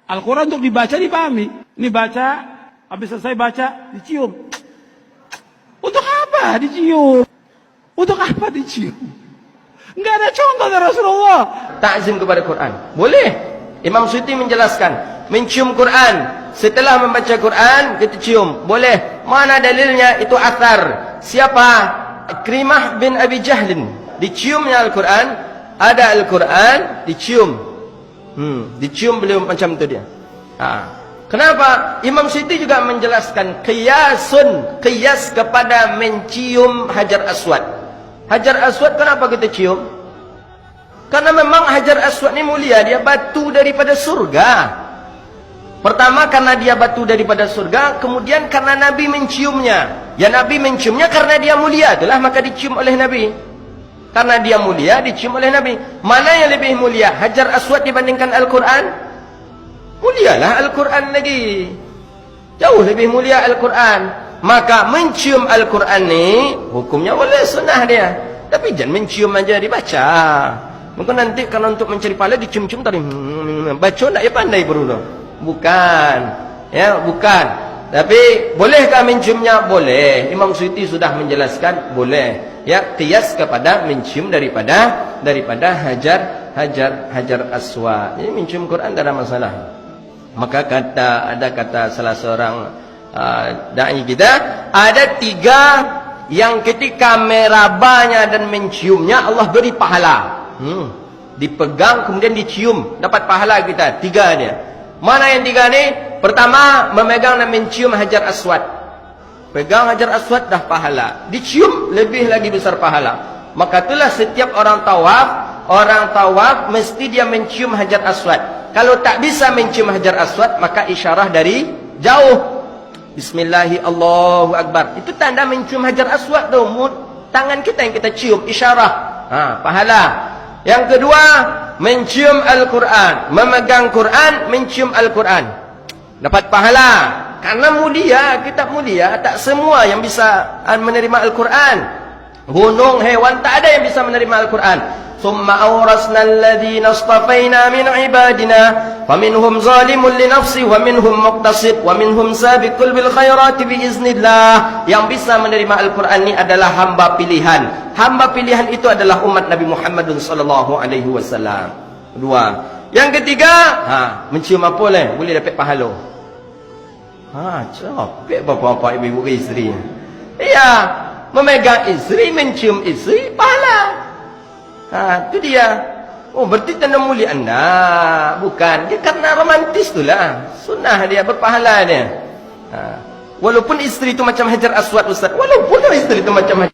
Al-Quran untuk dibaca dipahami. Ini baca, habis selesai baca, dicium. Untuk apa dicium? Untuk apa dicium? Enggak ada contoh dari Rasulullah. Ta'zim kepada Quran. Boleh. Imam Suyuti menjelaskan. Mencium Quran. Setelah membaca Quran, kita cium. Boleh. Mana dalilnya? Itu athar. Siapa? Ikrimah bin Abi Jahlin. Diciumnya Al-Quran. Ada Al-Quran, dicium. Dicium beliau macam tu dia. Kenapa? Imam Suyuti juga menjelaskan qiyas kepada mencium Hajar Aswad. Hajar Aswad kenapa kita cium? Karena memang Hajar Aswad ni mulia, dia batu daripada surga. Pertama karena dia batu daripada surga, kemudian karena Nabi menciumnya. Ya Nabi menciumnya karena dia mulia, itulah maka dicium oleh Nabi. Karena dia mulia, dicium oleh Nabi. Mana yang lebih mulia? Hajar Aswad dibandingkan Al-Quran? Mulialah Al-Quran lagi. Jauh lebih mulia Al-Quran. Maka mencium Al-Quran ni, hukumnya boleh, sunnah dia. Tapi jangan mencium aja dibaca. Maka nanti kalau untuk mencari pahala, dicium-cium tadi. Baca tak ya pandai berulang. Bukan. Ya, bukan. Tapi bolehkah menciumnya? Boleh. Imam Suyuti sudah menjelaskan, boleh. Ya, qiyas kepada mencium daripada Hajar Aswad. Ini mencium Quran tak ada masalah. Maka ada kata salah seorang dai kita, ada 3 yang ketika merabanya dan menciumnya Allah beri pahala. Dipegang kemudian dicium, dapat pahala kita. 3 dia. Mana yang 3 ni? Pertama, memegang dan mencium Hajar Aswad. Pegang Hajar Aswad dah pahala. Dicium lebih lagi besar pahala. Maka itulah setiap orang tawaf mesti dia mencium Hajar Aswad. Kalau tak bisa mencium Hajar Aswad, maka isyarah dari jauh. Bismillahi Allahu Akbar. Itu tanda mencium Hajar Aswad tu. Tangan kita yang kita cium, isyarah. Pahala. Yang kedua, mencium Al-Quran. Memegang Quran, mencium Al-Quran. Dapat pahala. Karena mulia, kitab mulia. Tak semua yang bisa menerima Al-Quran. Gunung, hewan, tak ada yang bisa menerima Al-Quran. Thumma awrasna alladhina astafayna min ibadina. Faminhum zalimun li nafsi. Wa minhum muqtasid. Wa minhum sabiqul bil khairati biiznillah. Yang bisa menerima Al-Quran ini adalah hamba pilihan. Hamba pilihan itu adalah umat Nabi Muhammad SAW. 2. Yang ketiga, mencium apa boleh? Boleh dapat pahala. Capek bapa-bapa ibu-ibu isteri. Ya, memegang isteri, mencium isteri, pahala. Itu dia. Oh, berarti tanda mulia anda. Bukan. Dia karena romantis itulah. Sunnah dia, berpahala dia. Walaupun isteri itu macam Hajar Aswad, Ustaz. Walaupun isteri itu macam Hajar